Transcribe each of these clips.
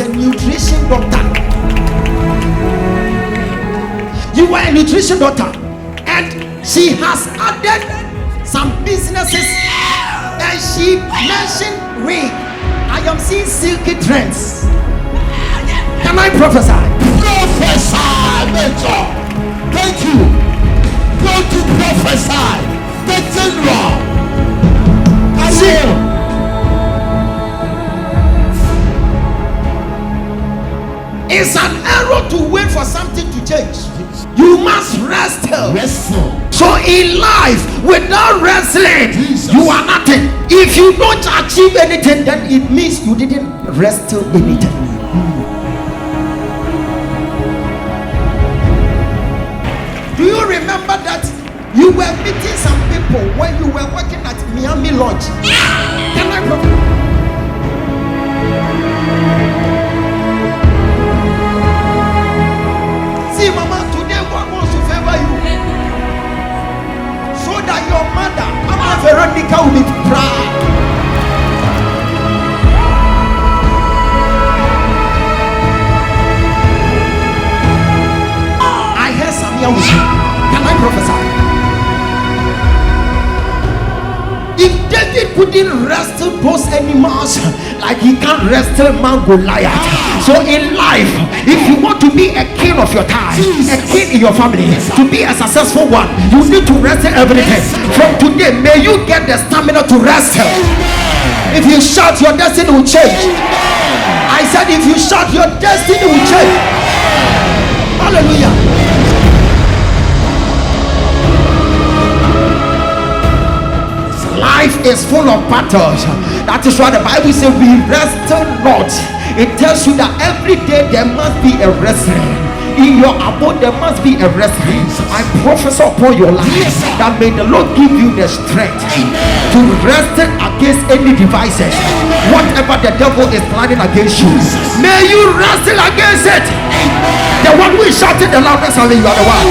a nutrition doctor. You were a nutrition doctor, and she has added some businesses, and she mentioned ring. I am seeing silky trends. Can I prophesy? Prophesy, Major. Thank you. Go to prophesy. The general. It's an error to wait for something to change. You must wrestle. So in life, without wrestling, you are nothing. If you don't achieve anything, then it means you didn't wrestle anything. Do you remember that you were meeting some people when you were working at Miami Lodge? Can I go? See, Mama, today God wants to favor you, so that your mother, Mama Veronica, will be proud. I heard Samia with you. Can I prophesy? If David couldn't wrestle those animals like he can't wrestle man Goliath, so in life, if you want to be a king of your time, a king in your family, to be a successful one, you need to wrestle everything. From today, may you get the stamina to wrestle. If you shout, your destiny will change. I said, if you shout, your destiny will change. Hallelujah. Life is full of battles. That is why the Bible says we wrestle not. It tells you that every day there must be a wrestling. In your abode there must be a wrestling. I prophesy upon your life that may the Lord give you the strength to wrestle against any devices. Whatever the devil is planning against you, may you wrestle against it. The one who is shouting the loudest, only you are the one.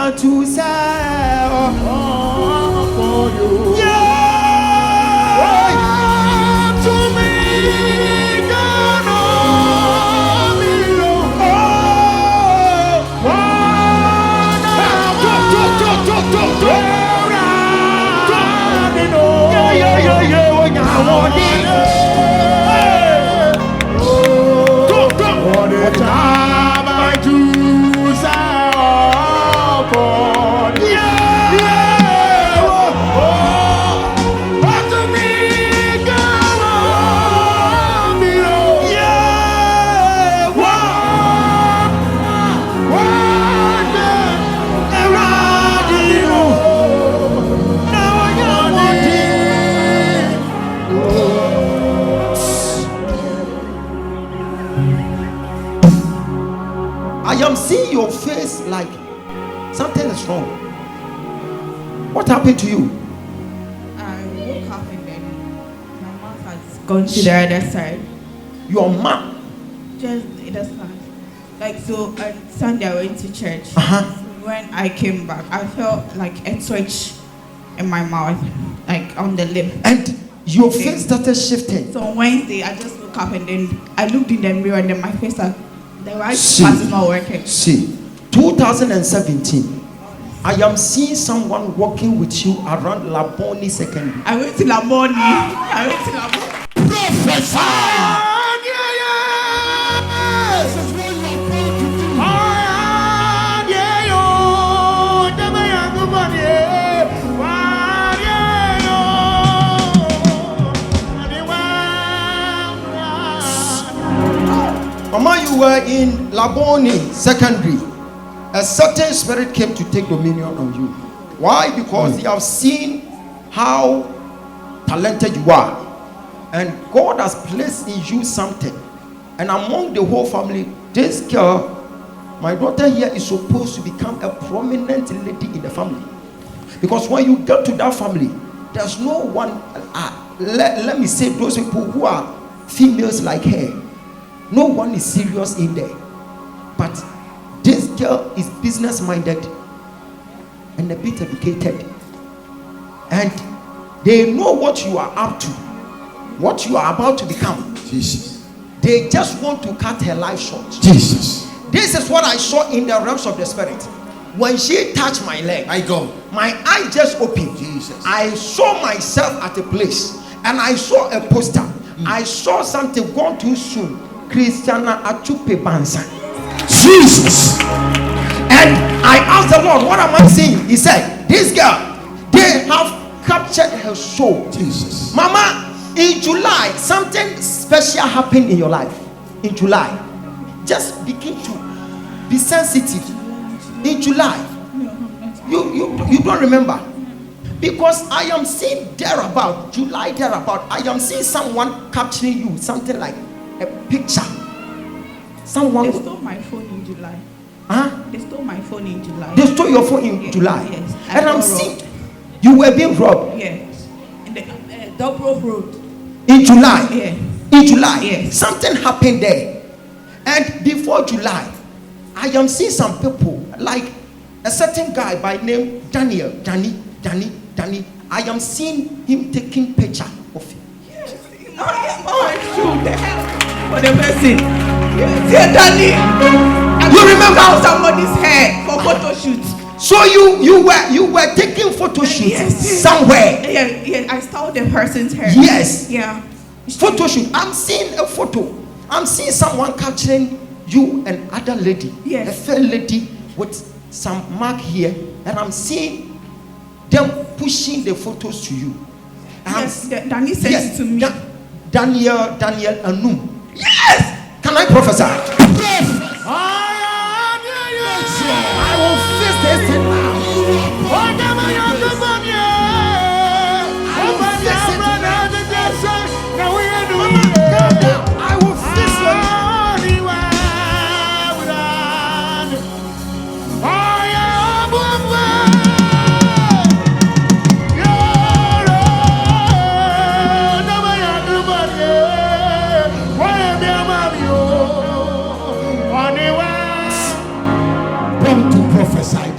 To sell for you. Yeah. To me, God, see your face like something is wrong. What happened to you? I woke up and then my mouth has gone to the other side. Your mouth? Just the other side. Like, so on Sunday I went to church. When I came back, I felt like a twitch in my mouth, like on the lip. And your face started shifting. So on Wednesday, I just woke up and then I looked in the mirror and then my face, the right part is not working. See, 2017, I am seeing someone walking with you around Laboni Secondary. I went to Laboni. Professor! Mama, you were in Laboni Secondary. a certain spirit came to take dominion on you. Why? Because they have seen how talented you are, and God has placed in you something. And among the whole family, this girl, my daughter here, is supposed to become a prominent lady in the family. Because when you get to that family, there's no one, let me say, those people who are females like her, no one is serious in there. But this girl is business minded and a bit educated, and they know what you are up to, what you are about to become. Jesus. They just want to cut her life short. Jesus. This is what I saw in the realms of the spirit. When she touched my leg, my eye just opened. Jesus. I saw myself at a place, and I saw a poster. I saw something gone too soon. Christiana Achupe Bansa. Jesus. And I asked the Lord, what am I seeing? He said, this girl, they have captured her soul. Jesus. Mama, in July, something special happened in your life. In July, just begin to be sensitive. In July, you don't remember, because I am seeing thereabout, July thereabout, I am seeing someone capturing you, something like a picture. Someone. They stole my phone in July. Huh? They stole my phone in July. They stole your phone in July. Yes. And I'm seeing you were being robbed. Yes. In the Double Road. In July. Yeah. In July. Yes. Something happened there. And before July, I am seeing some people, like a certain guy by name Danny. I am seeing him taking picture of you. Yes. Shoot the hell for the person. Yes, Danny. You remember somebody's hair for photo shoot. So you were taking photo shoot somewhere. Yeah, I stole the person's hair. Yes. Yeah. Photo shoot. I'm seeing a photo. I'm seeing someone capturing you and other lady. Yes. A fair lady with some mark here, and I'm seeing them pushing the photos to you. Yes, Danny says to me. Daniel Anum. Yes. Can I prophesy? I will fix this thing now. I will fix it.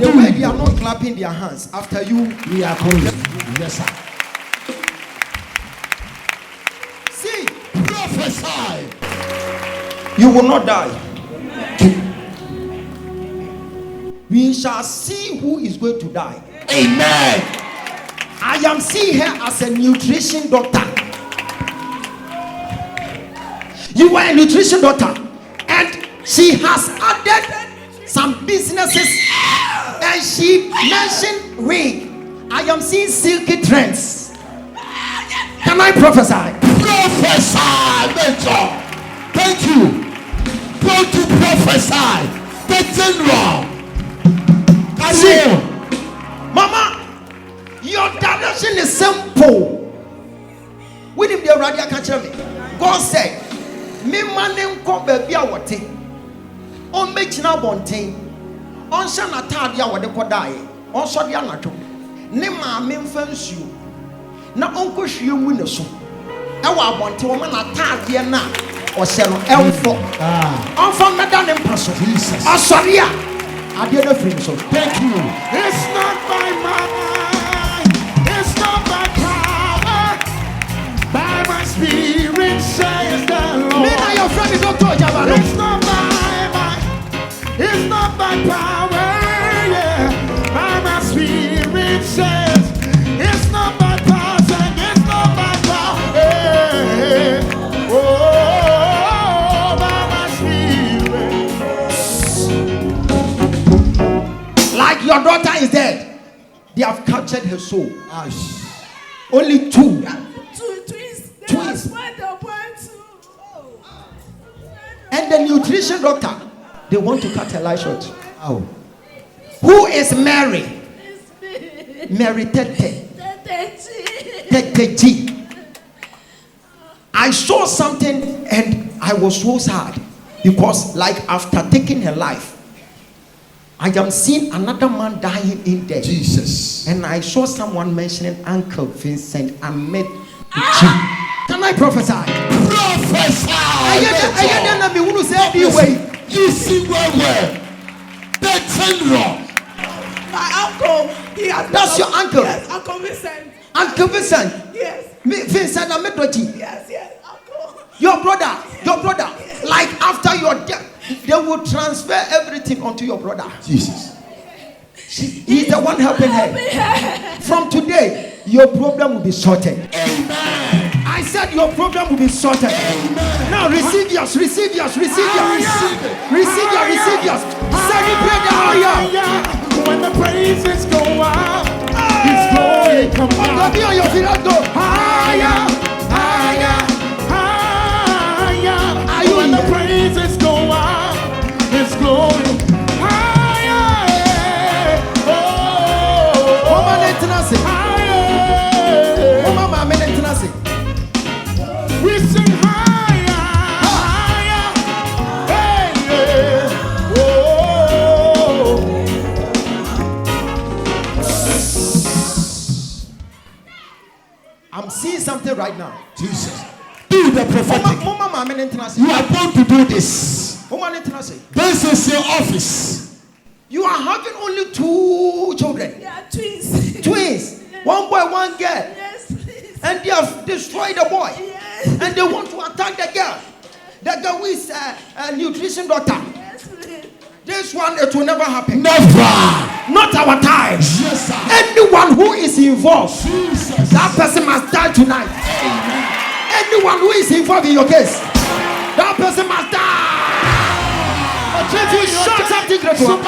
The way they are not clapping their hands after you, we are going. Yes, sir. See, prophesy. You will not die. We shall see who is going to die. Amen. I am seeing her as a nutrition doctor. You were a nutrition doctor, and she has added some businesses, and she mentioned wig. I am seeing silky trends. Can I prophesy? Prophesy, mentor. Thank you. Go to prophesy. The general. See, Mama, your direction is simple. With him, the radio can tell me. God said, "Me manem ko baby awate. On make na bonten. On sha na tade awade ko dae. On so de anadwo. Ne ma me mfa nsuo. Na onko hwie mu ne so. E wa bonten wo ma na tade na o hye no elfo. On fa meda ne mpa so. Jesus. Asori a ade na free so. Thank you. It's not by mind. It's not by power. By my spirit says the Lord. Me na your friend is Dr. Ogyaba. It's not by might. It's not by power. Yeah. By my spirit says. It's not by power. It's not by power. Yeah. Oh, by my spirit. Like your daughter is dead. They have captured her soul. Only two. Twins. And the nutrition doctor, they want to cut her life short. Oh. Who is Mary? Mary Tete. Tete. I saw something and I was so sad because, like, after taking her life, I am seeing another man dying in there. Jesus. And I saw someone mentioning Uncle Vincent Ahmed. Can I prophesy? Prophesy. You see where the general. My uncle. That's your uncle. Yes, Uncle Vincent. Uncle Vincent. Yes. Vincent Ahmed. Yes, Uncle. Your brother. Yes. Like after your death, they will transfer everything onto your brother. Jesus. He's the one helping her. From today, your problem will be sorted. Amen. I said your problem will be sorted. Amen. Now receive yours. Receive yours. Celebrate the higher. When the praises go up, His glory comes out. Be on your feet. Let's go Higher. When the praises go up, His glory. We sing higher. Hey, yeah. Oh. I'm seeing something right now. Jesus. Do the prophetic. You are going to do this. This is your office. You are having only 2 children. Yeah, twins. Twins. Yes. One boy, one girl. Yes, please. And they have destroyed the boy. Yes. And they want to attack the girl. The girl who is a nutrition doctor. Yes, please. This one, it will never happen. Never. Not our time. Yes, sir. Anyone who is involved, Jesus. that person must die tonight. Amen. Anyone who is involved in your case, that person must die. If you shut something great one.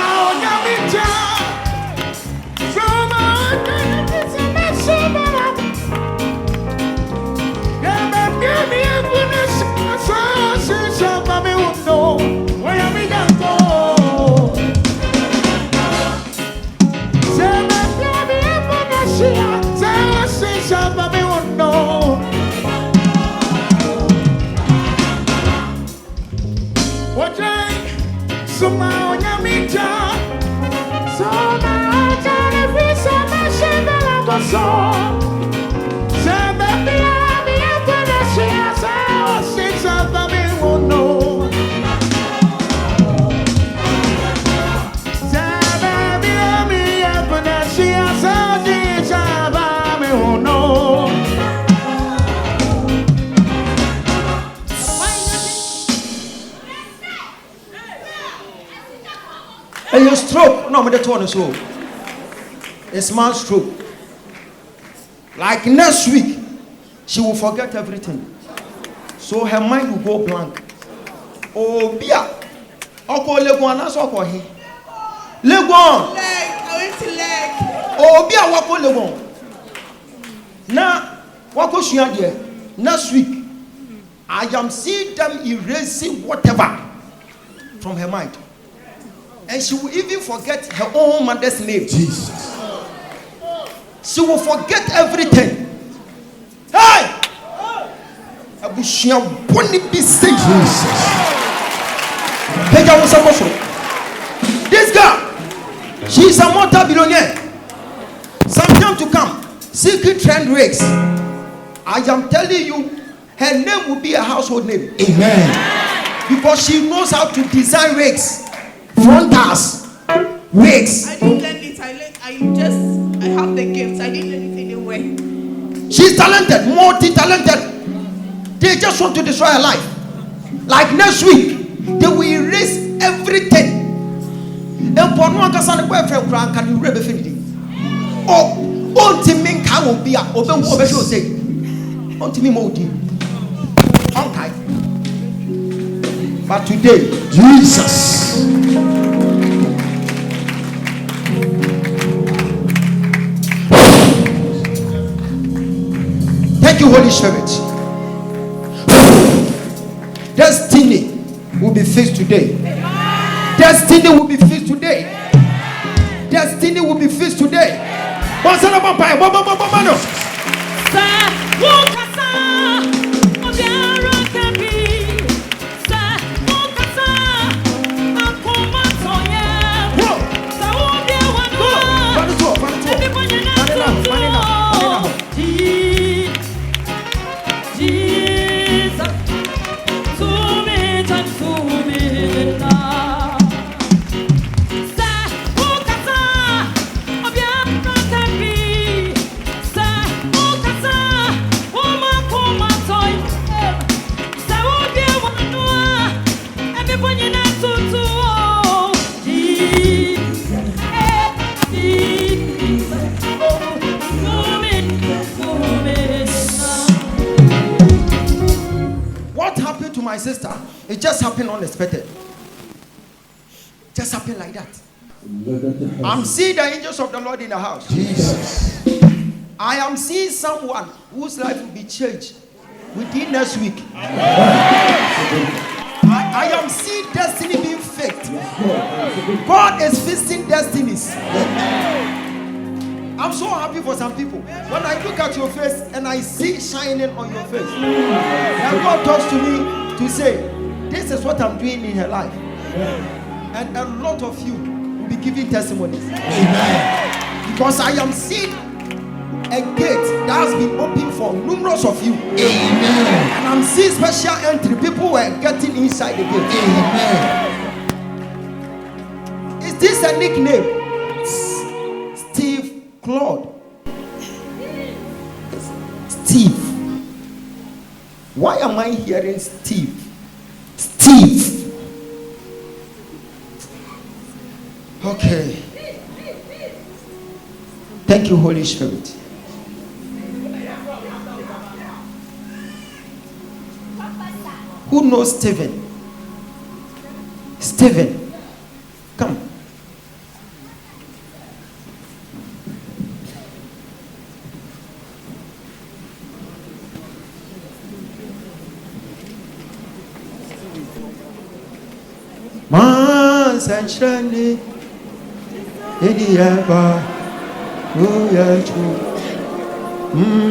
And your stroke, no, but that's one is so. A small stroke. Like next week, she will forget everything. So her mind will go blank. Oh, Bia. Oko Leguan, that's Oko he. Leguan. Leg, I went to leg. Oh, Bia, Wako Leguan. Now, Wako Shiadia. Next week, I am seeing them erasing whatever from her mind. And she will even forget her own mother's name. Jesus. She will forget everything. Hey! Jesus. This girl, she is a multi-billionaire. Sometime to come, secret trend rigs. I am telling you, her name will be a household name. Amen. Because she knows how to design rigs. Frontals, wigs. I didn't learn it. I have the gifts. I didn't learn it anyway. She's talented, multi-talented. They just want to destroy her life. Like next week, they will erase everything. And for one person, boyfriend can you read everything? Oh, ultimate can will be a open what should say. Ultimate mode. Okay. But today, Jesus. Thank you, Holy Spirit. Destiny will be fixed today. Destiny will be fixed today. destiny will be fixed today. My sister, it just happened unexpected. Just happened like that. I'm seeing the angels of the Lord in the house. Jesus. I am seeing someone whose life will be changed within next week. I am seeing destiny being faked. God is fixing destinies. I'm so happy for some people. When I look at your face and I see shining on your face, and God talks to me to say, this is what I'm doing in her life. And a lot of you will be giving testimonies. Amen. Because I am seeing a gate that has been opened for numerous of you. Amen. And I'm seeing special entry. People were getting inside the gate. Amen. Is this a nickname? Steve Claude. Steve. Why am I hearing Steve? Steve. Okay. Thank you, Holy Spirit. Who knows Stephen? Stephen, come. Sunshine, Ogyaba, Oyachu, Musa,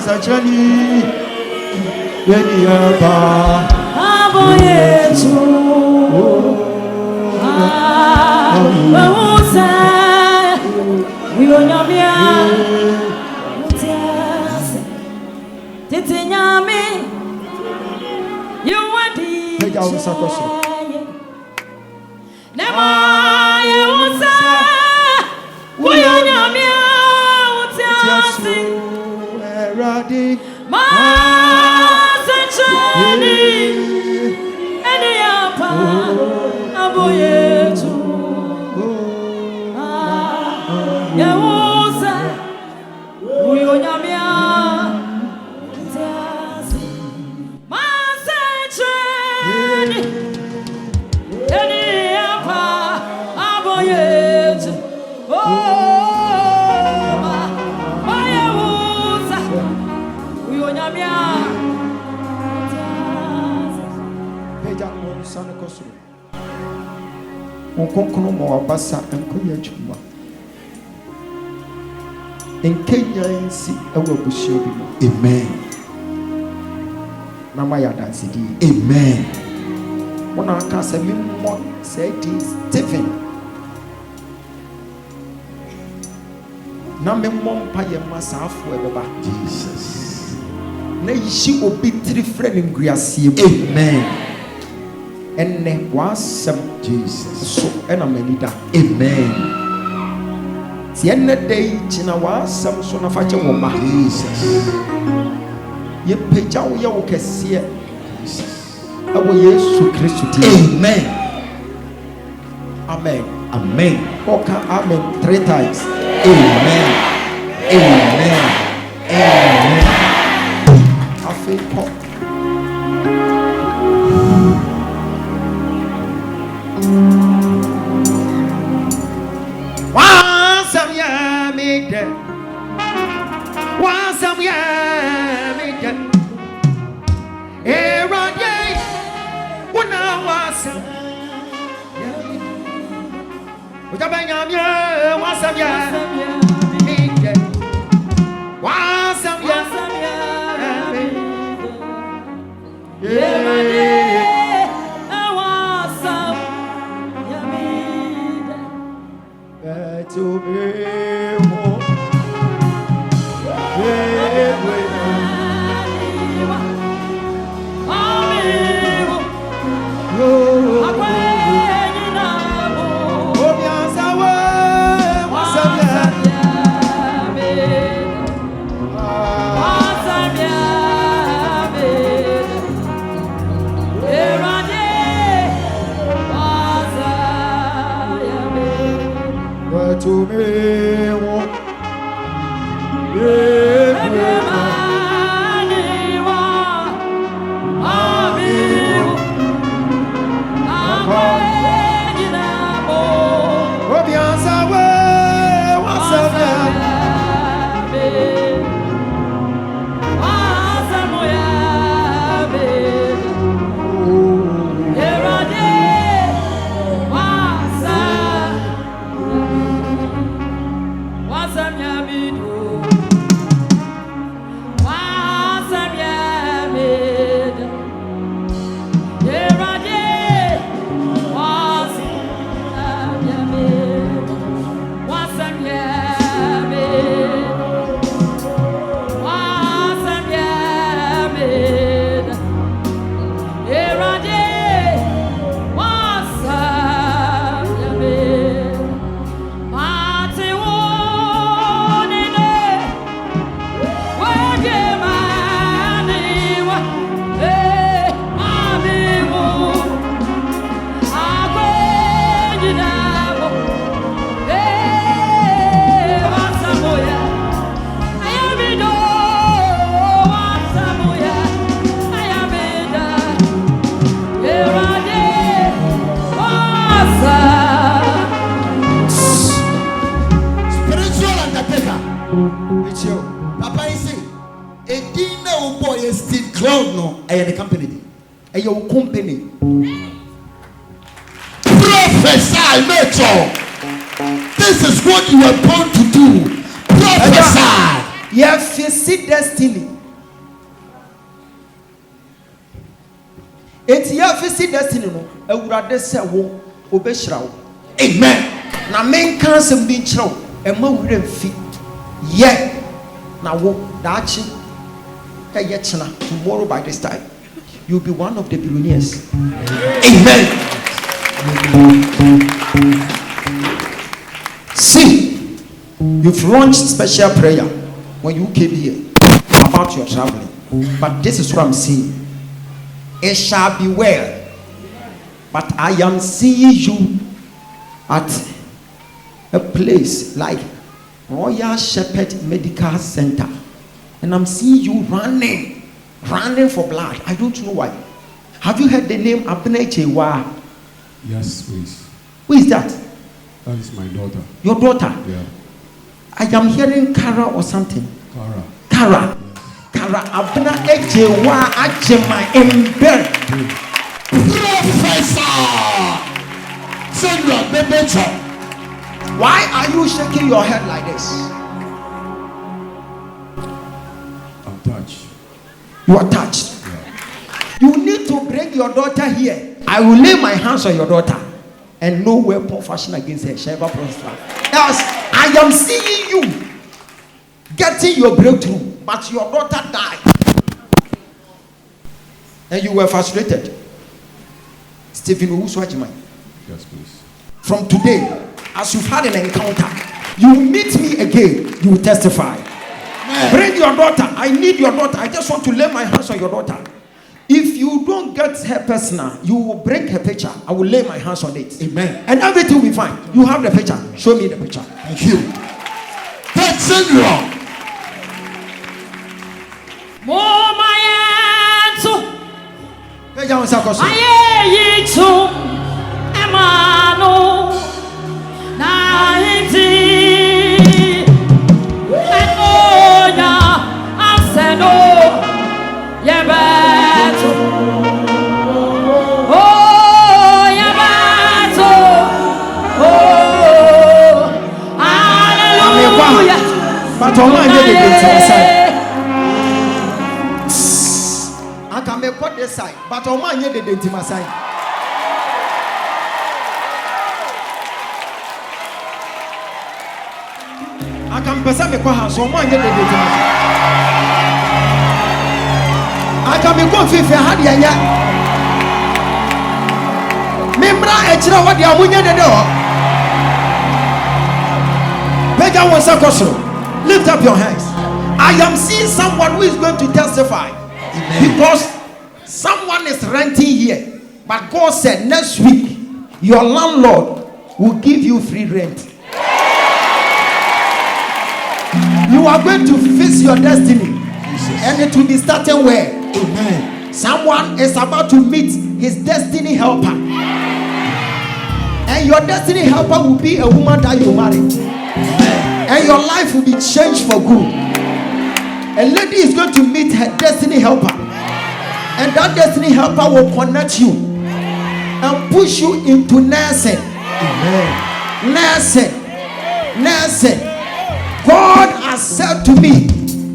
Sunshine, Ogyaba, Oyachu, Musa. We are Nyamia, Nyame, you are the Nema, you say, we are Nyamia, my sunshine, and the upper, Aboyetu. Onkonkno mo abasa enkoya chuma enkenya nsi ewo bushie bi mo. Amen. Na ma ya dance di. Amen. Wona aka se mi mo say di Stephen na me mo mpa ye masafo ebeba Jesus na yishi obi tiri friend nguasie. Amen. Enne wasem Jesus so ena manida. Amen. Si enne day china wasem so na fache wo ma Jesus ye peja wo ye wo kese Jesus abo Yesu Kristo ti. Amen. Amen. Amen. Oka amen 3 times. Amen. Amen. Amen. Afi pop. Once I'm yeah, Ogyaba nyamye wasamye minde wasamye to me to me, your company. Prophesy, Mitchell. This is what you are born to do. Prophesy. Yes, you see destiny. It's your see destiny. No, I would rather say, "Wo obeshraw." Amen. Na men can some be chraw. A man wouldn't fit. Yet, now wo dachi. Hey, tomorrow by this time. You'll be one of the billionaires. Amen. See, you've launched special prayer when you came here about your traveling. But this is what I'm seeing. It shall be well. But I am seeing you at a place like Royal Shepherd Medical Center. And I'm seeing you running for blood. I don't know why. Have you heard the name Ogyaba? Yes, please. Who is that? That is my daughter. Your daughter? Yeah. I am hearing Kara or something. Yes. Kara Ogyaba Ajema Ember. Professor. Send your baby. Why are you shaking your head like this? I'm touched. You are touched. Yeah. You need to bring your daughter here. I will lay my hands on your daughter, and no weapon fashioned against her shall ever prosper. Else, I am seeing you getting your breakthrough, but your daughter died, and you were frustrated. Stephen Owusu-Ajimai. Yes, please. From today, as you've had an encounter, you meet me again, you will testify. Bring your daughter. I need your daughter. I just want to lay my hands on your daughter. If you don't get her personal, you will break her picture. I will lay my hands on it. Amen. And everything will be fine. You have the picture. Show me the picture. Thank you. That's it, Lord. on my I can make what this side, but on my head, the intimate side. I can pass me kwa house on my head, the intimate. I can be going to Hadia. Membra echira what the amunya de do. Pega one second. Lift up your hands. I am seeing someone who is going to testify. Amen. Because someone is renting here, but God said next week your landlord will give you free rent. You are going to face your destiny, Jesus. And it will be starting where? Amen. Someone is about to meet his destiny helper, and your destiny helper will be a woman that you marry. Amen. And your life will be changed for good. A lady is going to meet her destiny helper, and that destiny helper will connect you and push you into nursing. Amen. Nursing. God has said to me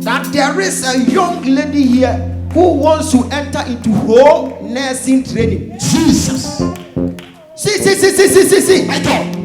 that there is a young lady here who wants to enter into home nursing training. Jesus. See. I thought.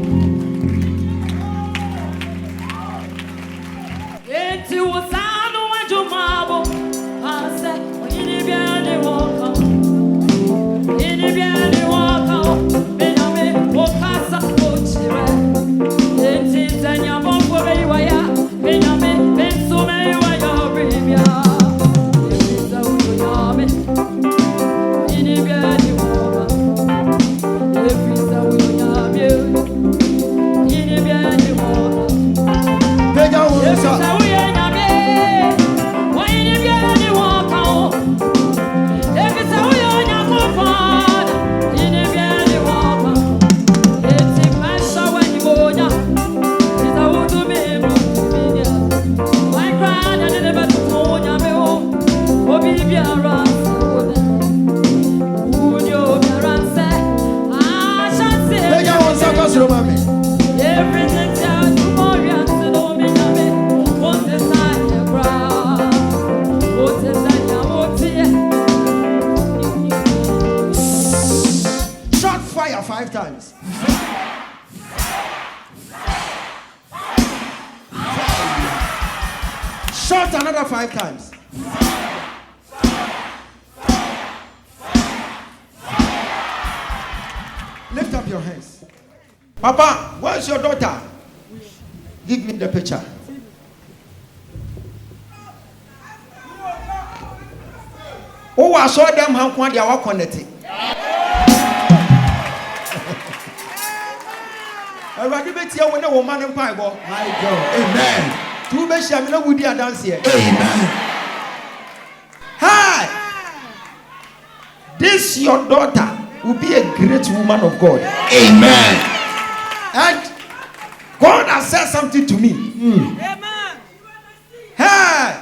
Shout another 5 times. Lift up your hands. Papa, where's your daughter? Give me the picture. Oh, I saw them how they are connected. My God. Amen. Two Beshamina would dance here. Amen. Hi. This your daughter will be a great woman of God. Amen. And God has said something to me. Amen. Hi.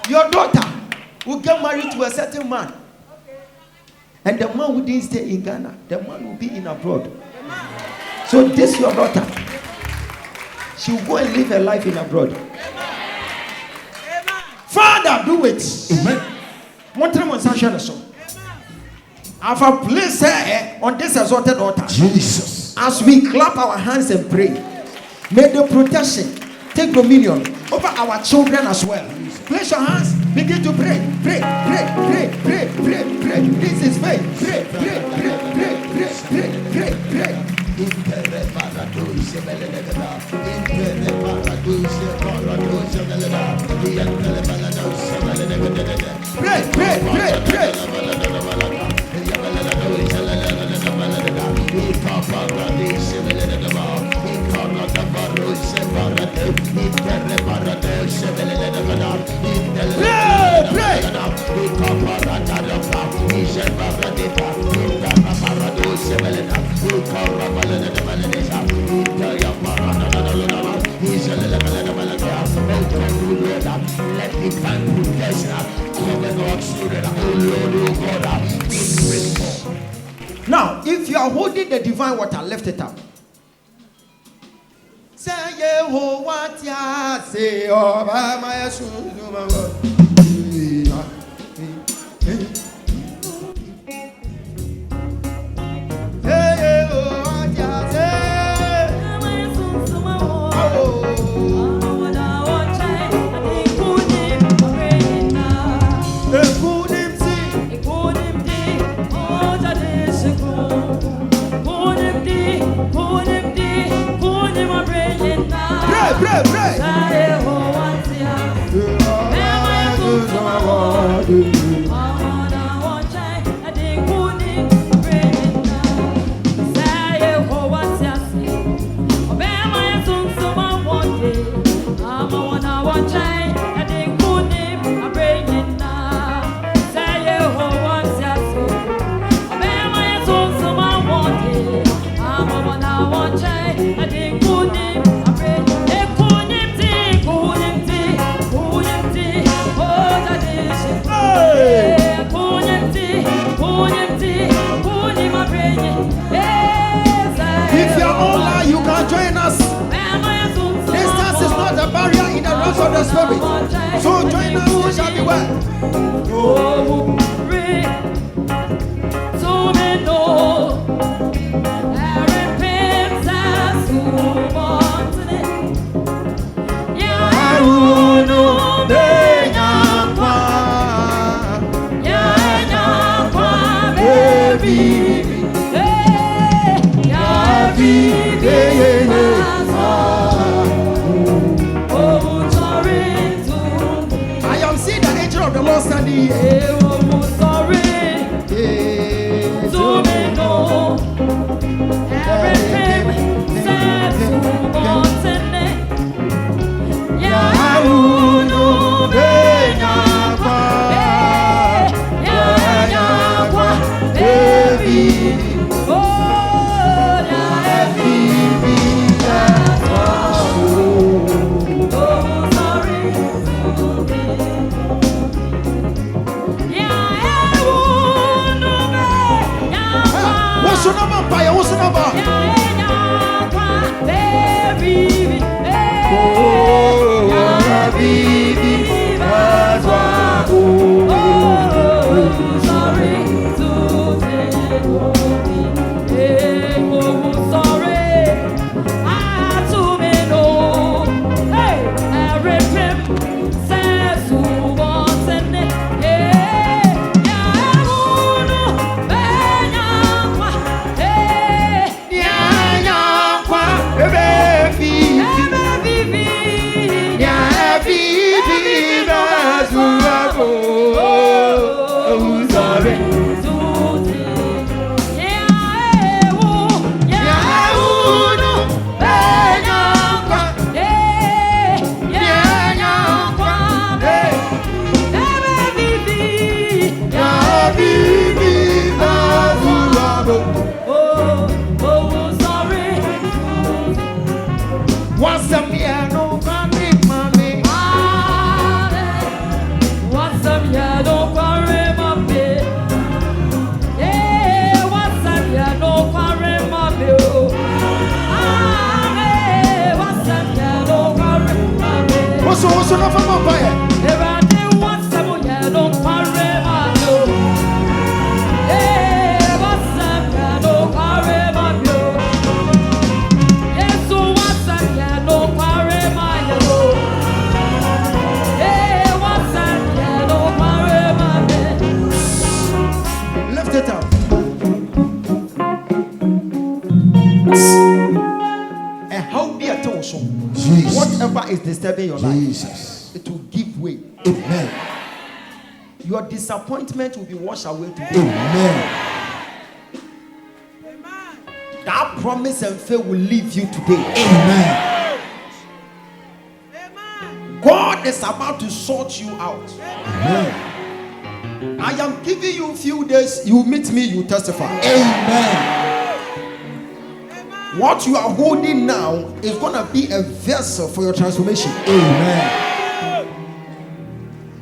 Your daughter will get married to a certain man. And the man who didn't stay in Ghana, the man will be in abroad. So this your daughter, she will go and live her life in abroad. Father, do it. Amen. I've placed her on this exalted altar. Jesus. As we clap our hands and pray, may the protection take dominion over our children as well. Place your hands, begin to pray. Pray. This is faith. Pray. Now, if you are holding the divine water, lift it up. Yehovah tia say oba my suzuma. Of the Spirit. So join us, we shall be well. Whatever is disturbing your life, it will give way. Amen. Your disappointment will be washed away today. Amen. That promise and faith will leave you today. Amen. God is about to sort you out. Amen. I am giving you a few days. You meet me, you testify. Amen. What you are holding now is going to be a vessel for your transformation. Amen.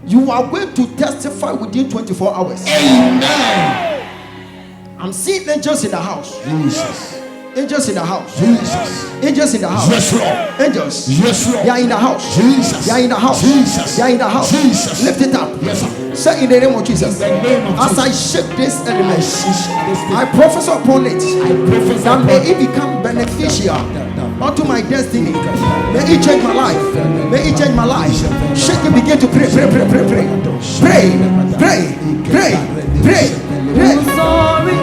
You are going to testify within 24 hours. Amen. I'm seeing angels in the house. Jesus. Angels in the house. Jesus. Angels in the house. Yes, Lord. Angels. Yes, Lord. They are in the house. Jesus. They are in the house. Jesus. They are in the house. Jesus. Lift it up. Yes, sir. Say in the name of Jesus. In the name of As I Jesus. shake this I element, shake this thing. I prophesy upon it. I prophesy That upon may it. it become beneficial unto my destiny. May it change my life. May it change my life. Shake it, begin to pray. Pray, pray, pray, pray. Pray, pray, pray, pray, pray. I'm sorry.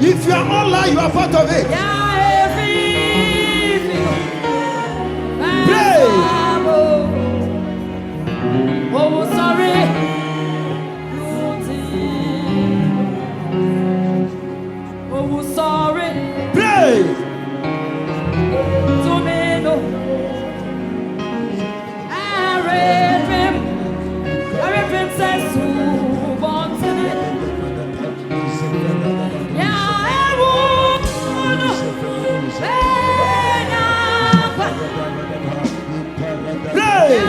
If you are online, you are part of it. Pray. Oh, sorry. Oh, sorry. Pray. Tomino. I read him says who wanted it. Pray.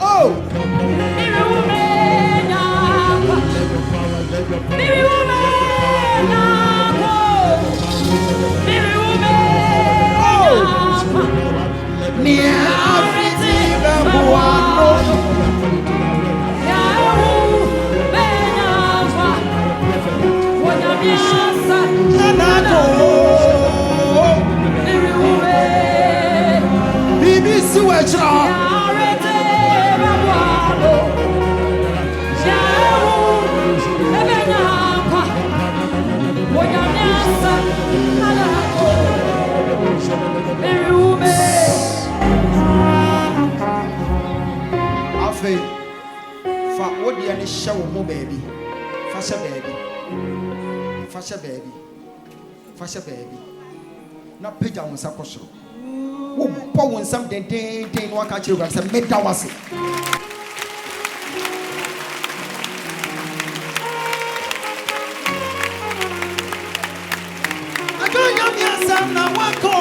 Oh. Fa what the any show mo baby. Fasha baby. Fasha baby. Fasha baby. Na page on sakosro. Wo po won sam den no ka kire say me da wase. Agonya mi asam na wako.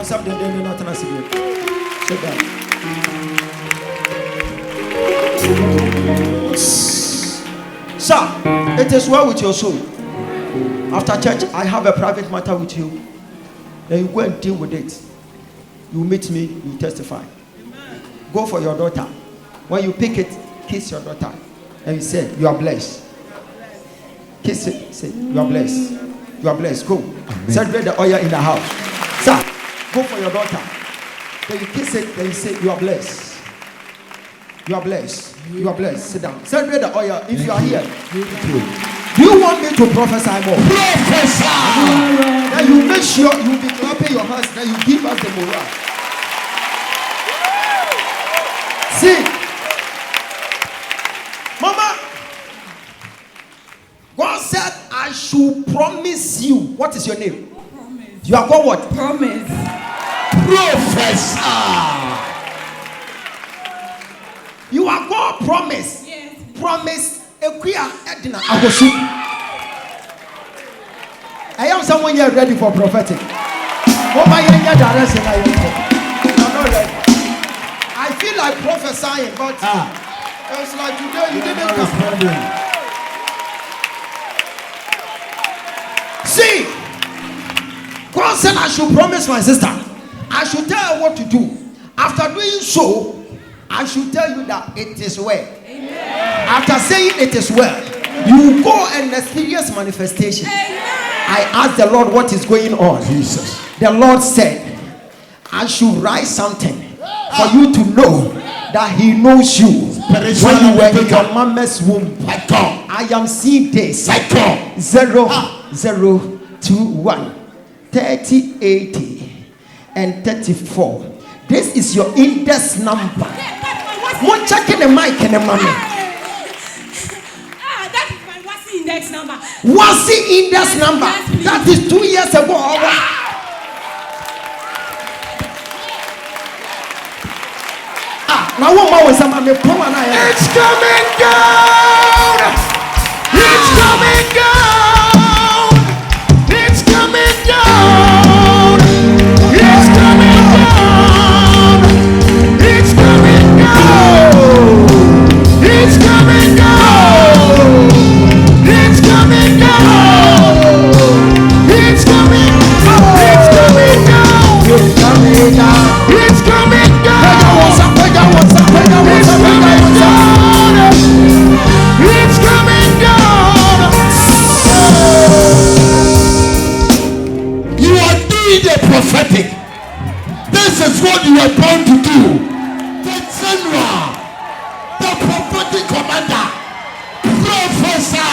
Something they do not answer you. Sit down. Sir, it is well with your soul. After church, I have a private matter with you. Then you go and deal with it. You meet me, you testify. Go for your daughter. When you pick it, kiss your daughter. And you say, you are blessed. Kiss it, say, you are blessed. You are blessed. Go. Celebrate the oil in the house. Sir, go for your daughter. Then you kiss it, then you say, you are blessed. You are blessed. You are blessed. Sit down. Celebrate the oil if you are here. Do you want me to prophesy more? Prophesy. Then you make sure you be clapping your hands. Then you give us the morale. See, Mama, God said I should promise you. What is your name? Promise. You are called what? Promise. Professor. You are called promise Equia Edna Agosu. I am someone here ready for prophetic. I feel like prophesying, but it's like you didn't come. See, God said I should promise my sister. I should tell her what to do. After doing so, I should tell you that it is well. Amen. After saying it is well, you go and experience manifestation. Amen. I asked the Lord what is going on. Jesus. The Lord said, I should write something for you to know that He knows you. When you were in your mama's womb, I am seeing this 0021 30 80 and 34. This is your index number. One checking the mic and the money. That is my WASI index number. WASI index number. That is 2 years ago. Now what more was it's coming down. It's coming down. It's coming down. It's coming down. It's coming down. It's coming down. It's coming down. It's coming down. It's coming down. It's coming down. It's coming down. It's coming down. You are doing the prophetic. This is what you are born to do. The general, the prophetic commander, professor.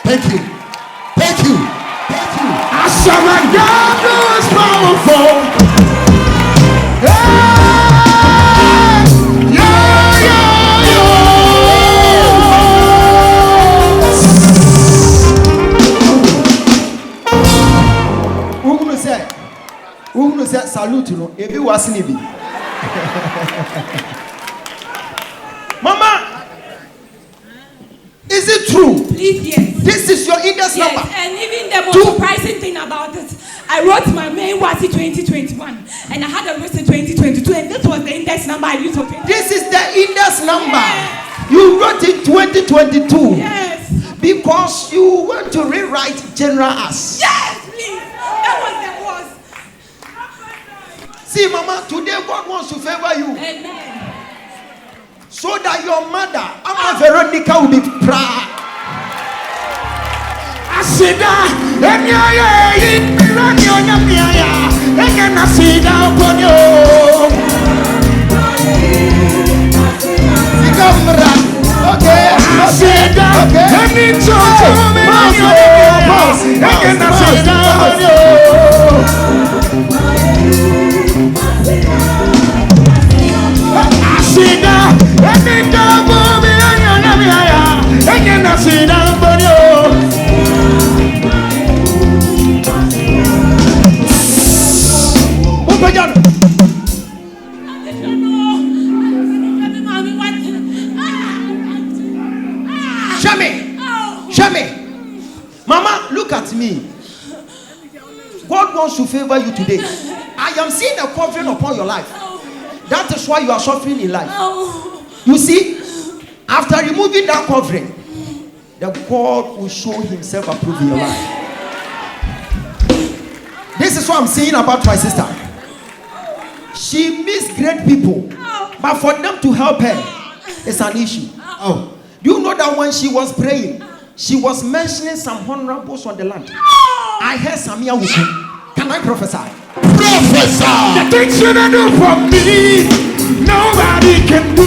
Thank you. Thank you. Thank you. I saw my God who is powerful. Who said salute no ebi wasini bi. Mama, is it true? Please, yes. This is your index Yes, number. and even the most surprising thing about it, I wrote my main WASI 2021 and I had a list in 2022, and this was the index number I used for 2022. This is the index number. Yes. You wrote it 2022. Yes. Because you want to rewrite general as. Yes, please. That was the worst. See, Mama, today God wants to favor you. Amen. So that your mother, Mama Veronica, will be proud. Asida, okay. Show me. Mama, look at me. God wants to favor you today. I am seeing a covering upon your life. That is why you are suffering in life. You see, after removing that covering, the God will show Himself approved in your life. This is what I'm saying about my sister. She meets great people, but for them to help her, it's an issue. Do you know that when she was praying, she was mentioning some honorables on the land? I heard Samia Wuku. Can I prophesy? Professor. The things you do for me, nobody can do.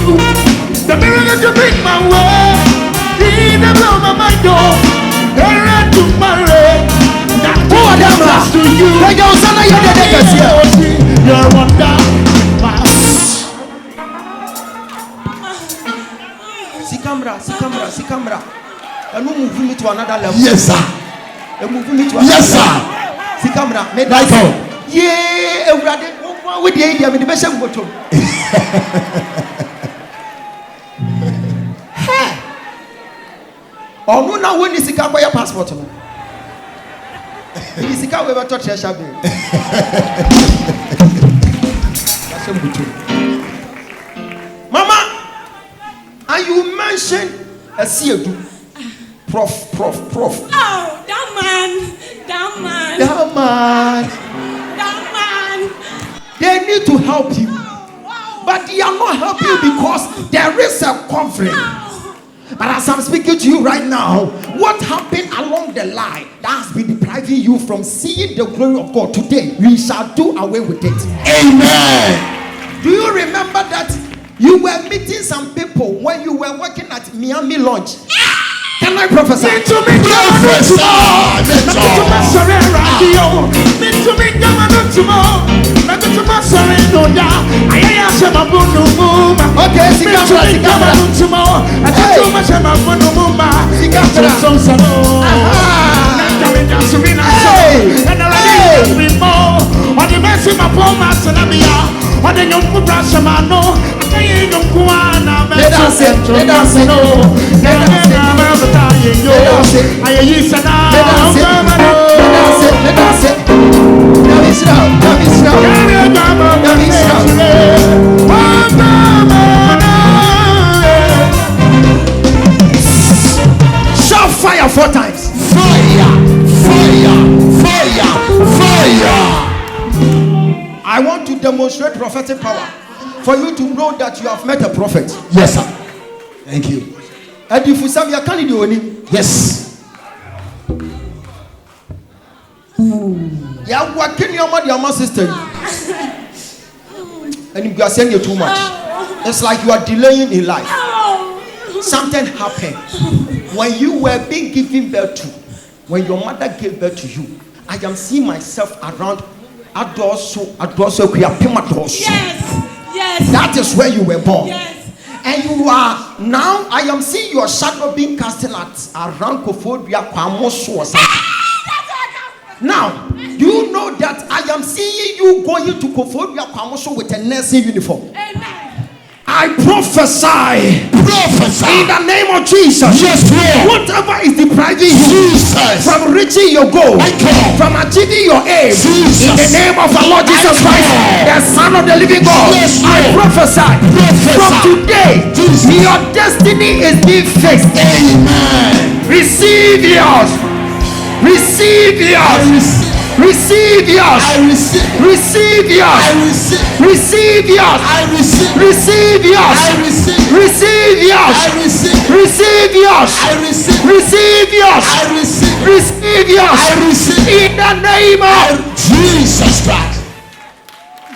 The miracles you bring my way, even blow my door. They're not to marry. Who are them last to you? You're wonder. Sikamra. And move me to another level. Yes, sir. Move me to yes, sir. Sikamra, Michael. Yeah, with the idea, the best go to. Or no, now when is your passport? Is the car we ever touch your shabby? Mama, and you mentioned a CO2. Prof. Oh, that man. They need to help you. Wow. But they are not helping you because there is a conflict. But as I'm speaking to you right now, what happened along the line that has been depriving you from seeing the glory of God today, we shall do away with it. Amen. Do you remember that you were meeting some people when you were working at Miami Lounge? Can I prophesy? Shout fire 4 times. Fire. I want to demonstrate prophetic power for you to know that you have met a prophet. Yes, sir. Thank you. And if you say you can't do it, Yes. you are working your mother, sister, and you are saying you too much. It's like you are delaying in life. Something happened when you were being given birth to. When your mother gave birth to you, I am seeing myself around Yes. That is where you were born. Yes. And you are now, I am seeing your shadow being casted at around Kofodia Kwamoso or something. Now, do you know that I am seeing you going to Kofodia Kwamoso with a nursing uniform? Amen. I prophesy in the name of Jesus. Yes, Lord. Whatever is depriving you Jesus. from reaching your goal, from achieving your aim, in the name of our Lord Jesus Christ, the Son of the living God, Yes, I Lord. prophesy from today, Jesus. your destiny is being fixed. Amen. Receive yours. Receive yours. Receive yours. I receive. Receive yours. I receive. Receive yours. I receive. Receive yours. I receive. Receive yours. I receive. Receive yours. I receive. Receive yours. I receive. Receive yours. I receive. In the name of Jesus Christ.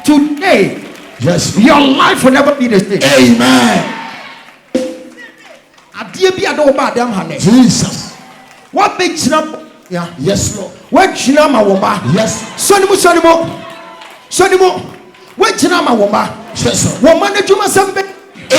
today, Yes. your life will never be the same. Amen. Adeɛ bi a na wɔba adam ha ne. Jesus. What big snap? Yeah. Yes, Lord. What gyina ma wo ba? Yes. Sonimo. What gyina ma wo ba? Yes, sir. Wo ma na dwuma sɛm bɛ.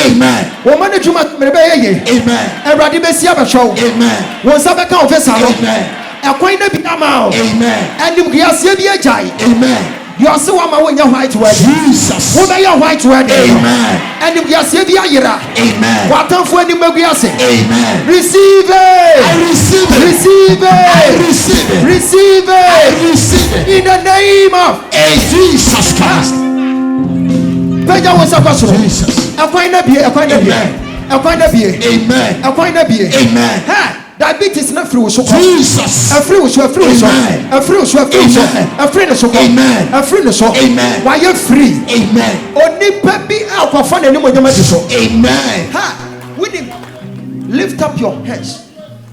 Amen. Wo ma na dwuma mmerɛ bɛyɛ yɛ. Amen. Awurade bɛsi abɛhwɛ wo. Amen. Wo nsa bɛka wo fesa no. Amen. Ɛkwan na bi ama wo. Amen. Animguaseɛ bi agyae. Amen. Deɛ ɔse wama wonyɛ white wedding. Jesus. Wobɛyɛ white wedding. Amen. Animguaseɛ bi ayera. Amen. W'atamfo anim agu ase. Amen. Receive I it. receive it. Receive I it. receive it. Receive I it. receive it. In the name of Jesus Christ. Pagya wo nsa kɔ soro. Jesus. Ɛkwan na bie. Ɛkwan na bie. Amen. Ɛkwan na bie. Amen. Ɛkwan na bie. Amen. Hɛ, diabetes na firi wo so kɔ. Jesus. Ɛfiri wo so. Amen. Ɛfiri ne so kɔ. Amen. Ɛfiri ne so. Amen. Wayɛ free. Amen. Onipa bi a ɔkɔfa n'anim onyama di so. Amen. Ha, with him, lift up your hands.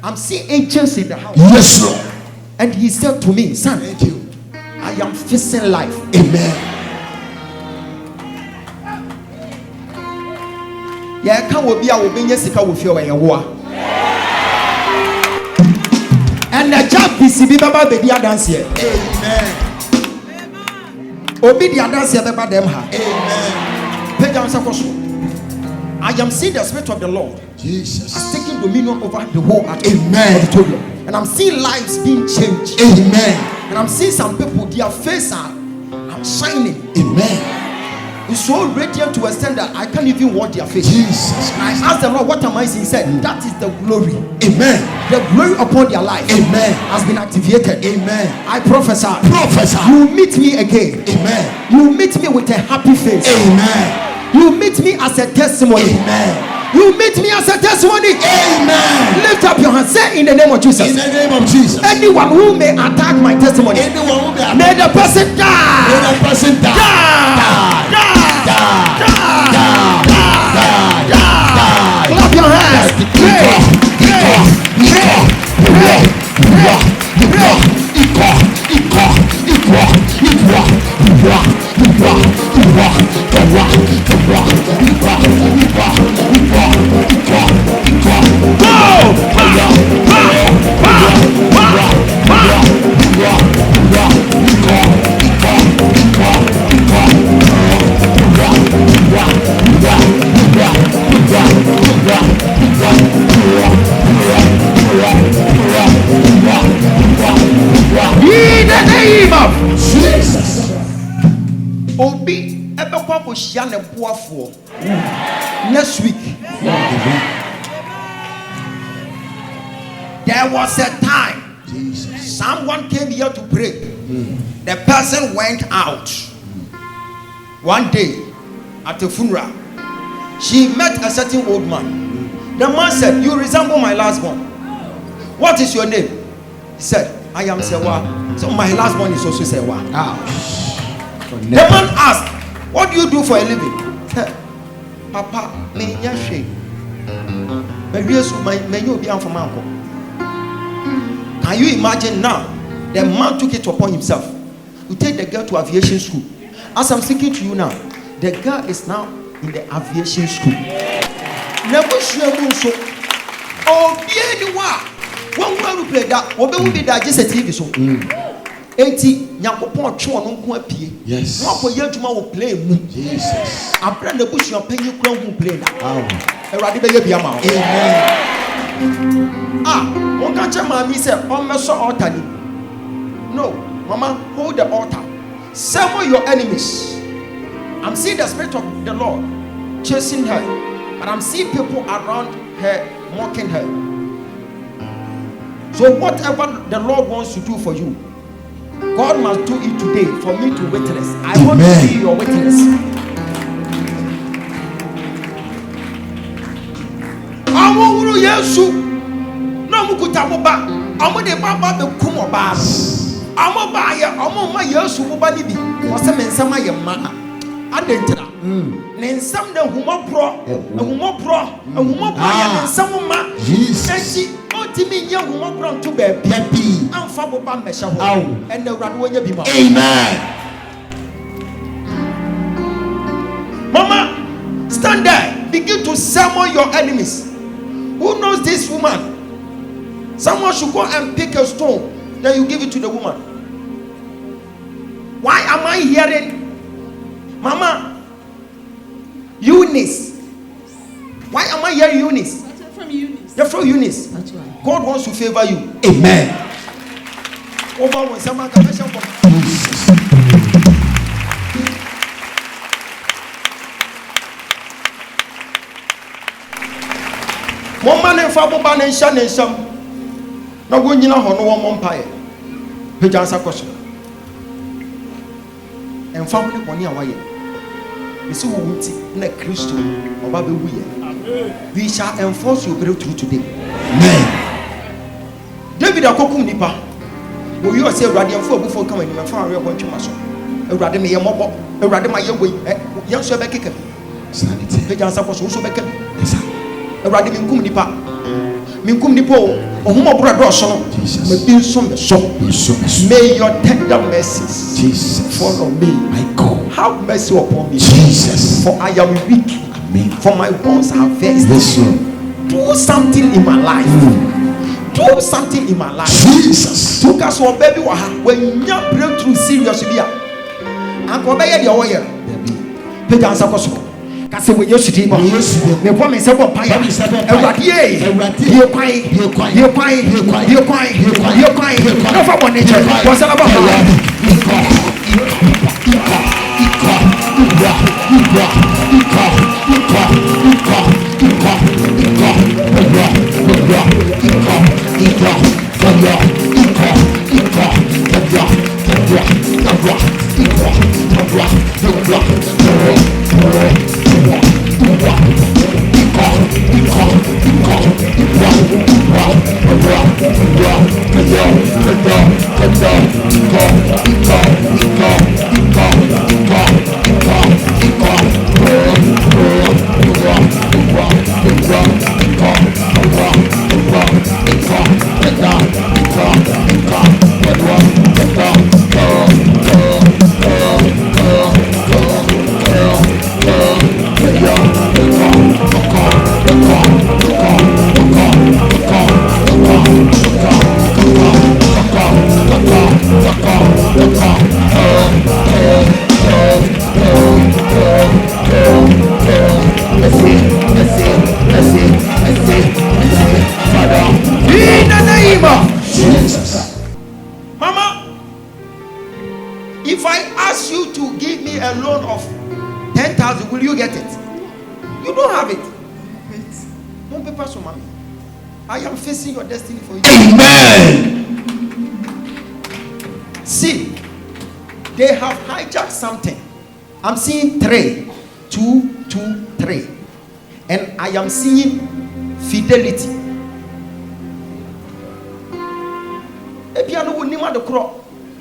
I'm seeing angels in the house. Yes, Lord. And he said to me, son, Thank you. I am facing life. Amen. Yɛka wɔ bi a wɔbɛnya sika wɔ fie wɔ yɛ woa. Ɛnɛgya bisi bi bɛba bɛdi adanseɛ. Amen. Obi di adanseɛ bɛba dɛm ha. Amen. Pagya wo nsa kɔ so. I am seeing the spirit of the Lord Jesus. has taken dominion over the whole Amen. auditorium. And I'm seeing lives being changed. Amen. And I'm seeing some people, their face are shining. Amen. It's so radiant to extend that I can't even watch their face. Jesus I Christ. asked the Lord, what am I seeing? He said, that is the glory. Amen. The glory upon their life, Amen, has been activated. amen. I prophesy. Prophesy. You meet me again. Amen. You meet me with a happy face. Amen. You meet me as a testimony. Amen. You meet me as a testimony. Amen. Lift up your hands. Say in the name of Jesus. In the name of Jesus. Anyone who may attack my testimony, Anyone who may the person die. may the person die. Die. Die. Die. Die. Die. Die. Clap your hands. Pray. In the name of Jesus. Obi ebekwa bohia ne boafo next week. There was a time Jesus. someone came here to pray. The person went out one day at a funeral. She met a certain old man. The man said, you resemble my last born. What is your name? He said, I am Sewa. So my last born is also Sewa. The man asked, what do you do for a living? Papa, me nyashe. Can you imagine now? The man took it upon himself to take the girl to aviation school. As I'm speaking to you now, the girl is now in the aviation school. Never sure so. Oh, one will play that. What will be that? Just a TV show. 80 Yakopon Chon on P. Yes. What for Yajuma will play? Jesus. I brand the bush your penny crown who play that. Oh. A radical baby amount. Amen. One catcher mammy said, on my so altar. No, Mama, hold the altar. Sever your enemies. I'm seeing the Spirit of the Lord chasing her, but I'm seeing people around her mocking her. So whatever the Lord wants to do for you, God must do it today for me to witness. I want to be your witness. I want to yesu no mukuta moba amo de baba be kumo ba amo ba ye amo ma yesu moba ni bi o se mensam aye ma adentra ne nsam de humopro ye nsam ma Jesus otimi nya humopro nto ba bi amfa moba mbehye ho and the urade wonya bi ma. Amen. Mama, stand there, begin to summon your enemies. Who knows this woman? Someone should go and pick a stone, then you give it to the woman. Why am I hearing, Mama, Eunice? Why am I hearing Eunice? From Eunice. You're from Eunice. That's right. God wants to favor you. Amen. Over when someone can mention for Mama ne fa boba ne nsha ne nsam na go nyina ho no wo mompae peja ansa koso emfa ho ne boni awaye esi wo wuti na Kristo oba be wuye. We shall enforce your breakthrough today. Amen. David akokum nipa wo yi o se Awurade amfo abufo kan ani mafa awe ko ntwema so Awurade me ye mobo Awurade ma ye wei ye so be keke Sanity. peja ansa koso so be keke Yes, sir. Awurade minkum nipa o ohumo bro do so no me bi nso me so may your tender mercies Jesus follow me. My God. Have mercy upon me, Jesus. for I am weak. Amen. For my bones are vexed. Yes, Lord. Do something in my life. Do something in my life. Jesus. Took us one baby when you breakthrough serious be. Uncle Bayer the warrior. Peter answer question. Kasi we yesu di mo. Me kwa me se bo pa ya. Ewrade ye kwai. No for one nature. Was about In the name of Jesus. Mama, if I ask you to give me a loan of 10,000, will you get it? You don't have it. Don't paper so, mommy. I am facing your destiny for you. Amen. See, they have hijacked something. I'm seeing 3, 2, 2, 3, and I am seeing fidelity.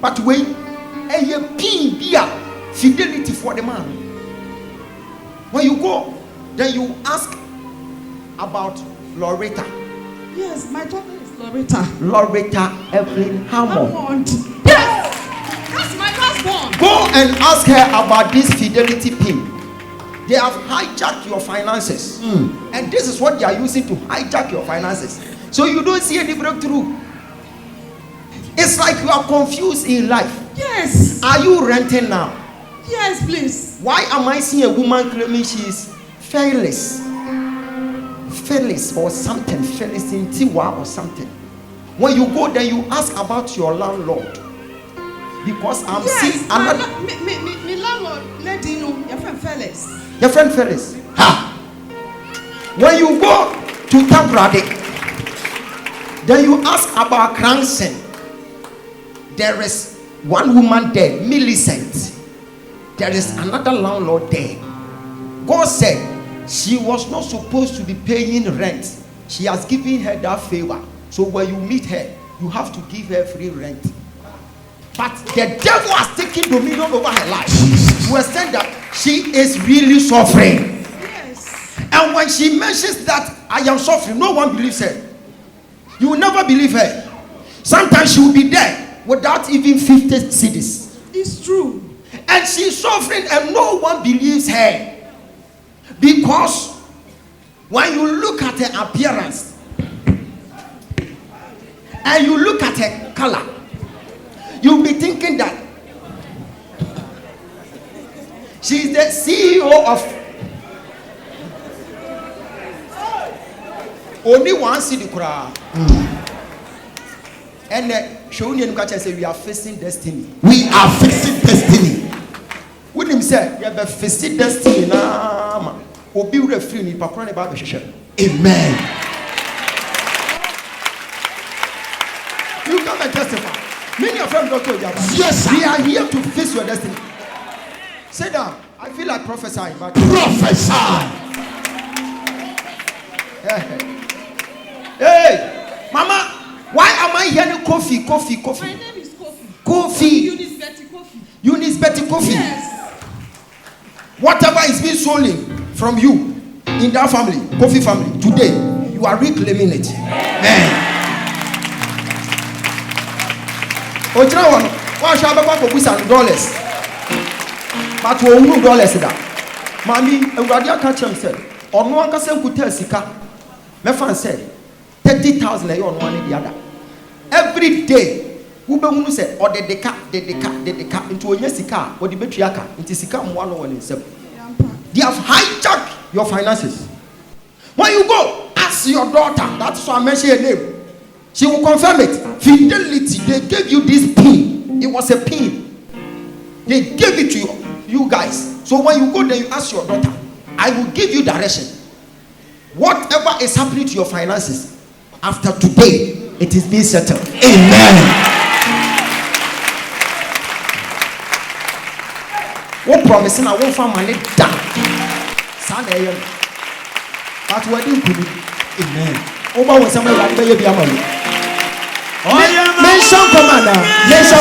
But wait, a fidelity for the man. When you go, then you ask about Loretta. Yes, my daughter is Loretta. Loretta Evelyn Hammond. Yes, that's my firstborn. Go and ask her about this fidelity pin. They have hijacked your finances, and this is what they are using to hijack your finances. So you don't see any breakthrough. It's like you are confused in life. Yes. Are you renting now? Yes, please. Why am I seeing a woman claiming she is fearless? Fearless or something, fearless in Tiwa or something. When you go there, you ask about your landlord. Because I'm seeing another. Me landlord, let you know, your friend fearless. Your friend fearless. Ha! When you go to Tambrade, then you ask about Cranston. There is one woman there, Millicent. There is another landlord there. God said she was not supposed to be paying rent. She has given her that favor. So when you meet her, you have to give her free rent. But the devil has taken dominion over her life to a extent that she is really suffering. Yes. And when she mentions that I am suffering, no one believes her. You will never believe her. Sometimes she will be there without even 50 cedis. It's true. And she's suffering and no one believes her. Because when you look at her appearance and you look at her color, you'll be thinking that she's the CEO of only one city crowd. And say we are facing destiny. We are facing destiny. When him say we are facing destiny na obi we free ni pakro ne ba be hwehwe. Amen. You come and testify. Many of them don't tell you about. Yes, sir. We are here to face your destiny. Sit down. I feel like prophesying, but Prophesy. Hey, Mama. Why am I hearing coffee? My name is Kofi. Coffee. Eunice Betty Kofi. Eunice Betty Coffee. Yes. Whatever is being stolen from you in that family, Coffee family, today you are reclaiming it. Amen. Ojira one, why shall I go with $100? But we will $1 that. Mami, Uradia catch him said, or no one can say kuta sika. My friend said 30,000 on one and the other. Every day, Ube say, or the deca into a yesika, or the betriaka, into sika one on himself. They have hijacked your finances. When you go, ask your daughter, that's why I mentioned her name. She will confirm it. Fidelity, they gave you this pin. It was a pin. They gave it to you guys. So when you go there, you ask your daughter, I will give you direction. Whatever is happening to your finances, after today, it is being settled. Amen. What promising I won't find money down. But what do you do? Amen. Over when somebody like baby, mention commander. Mention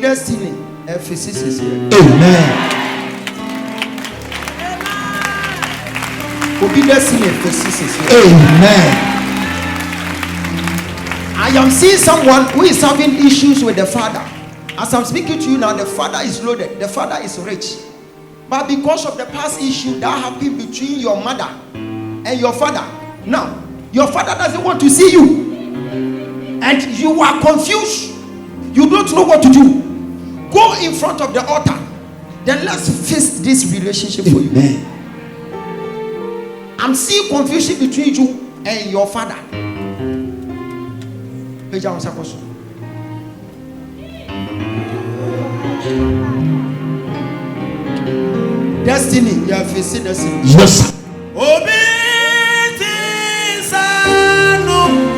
Destiny, Ephesus is here. Amen. Destiny, Ephesus is here. Amen. I am seeing someone who is having issues with the father. As I'm speaking to you now, the father is loaded, the father is rich. But because of the past issue that happened between your mother and your father, now your father doesn't want to see you, and you are confused. You don't know what to do. Go in front of the altar. Then let's fix this relationship for you. I'm seeing confusion between you and your father. Destiny, you are facing destiny. Yes.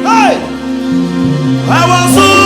Hey! I was so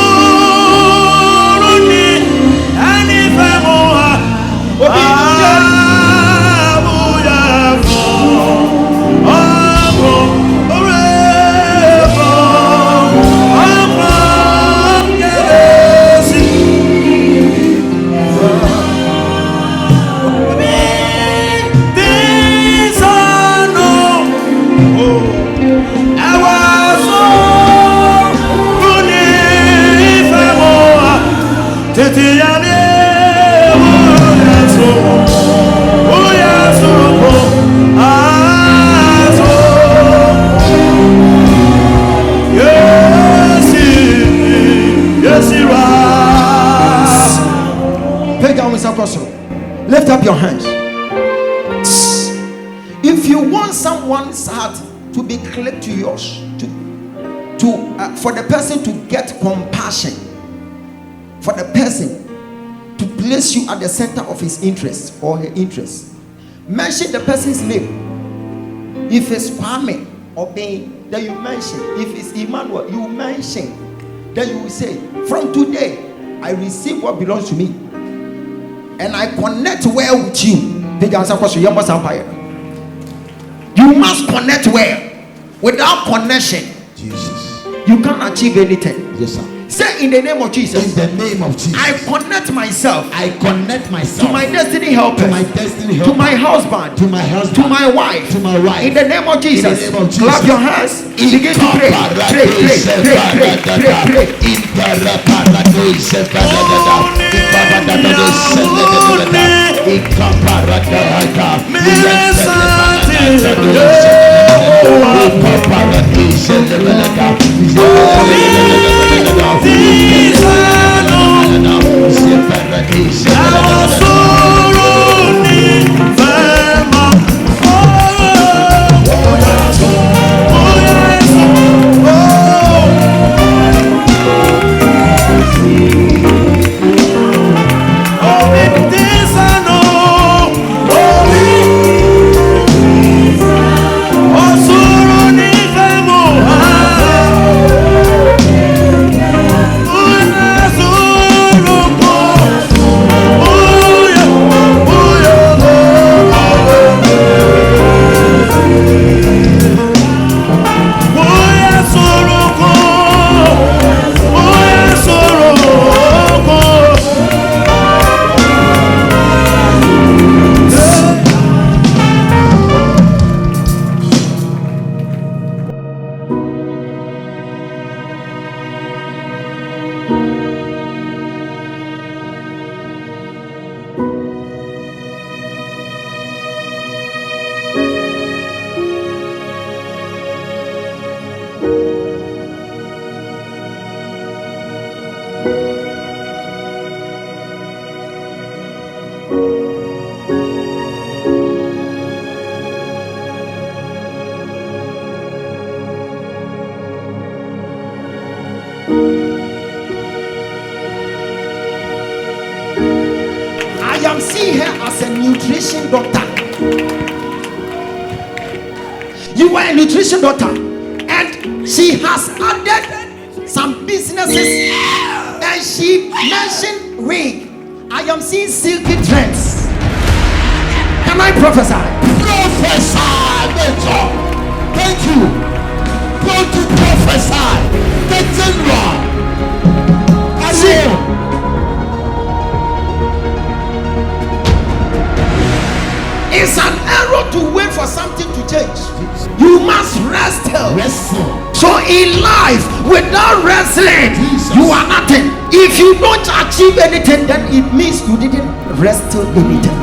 lift up your hands. If you want someone's heart to be clipped to yours, for the person to get compassion, for the person to place you at the center of his interest or her interest, mention the person's name. If it's Kwame or Ben, then you mention. If it's Emmanuel, you mention. Then you will say, from today I receive what belongs to me, and I connect well with you. You must connect well. Without connection, Jesus, you can't achieve anything. yes, sir. Say in the name of Jesus. In the name of Jesus, I connect myself. I connect myself To my destiny helper. to my destiny helper, To my husband. to my husband, To my wife. to my wife. In the name of Jesus. In the name of Jesus. Clap your hands. Begin to pray. a nutrition doctor. You are a nutrition doctor, and she has added some businesses, and she mentioned wig. I am seeing silky trends. Can I prophesy? Prophesy, mentor. Thank you. Go to prophesy. The general. It's an error to wait for something to change. You must wrestle. So in life, without wrestling, you are nothing. If you don't achieve anything, then it means you didn't wrestle anything.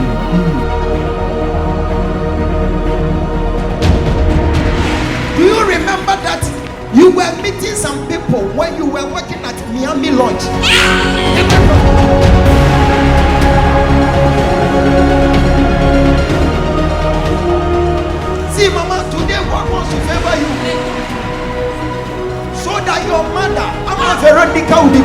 Do you remember that you were meeting some people when you were working at Miami Lodge? See, Mama, today God wants to favor you, so that your mother, Mama Veronica, will be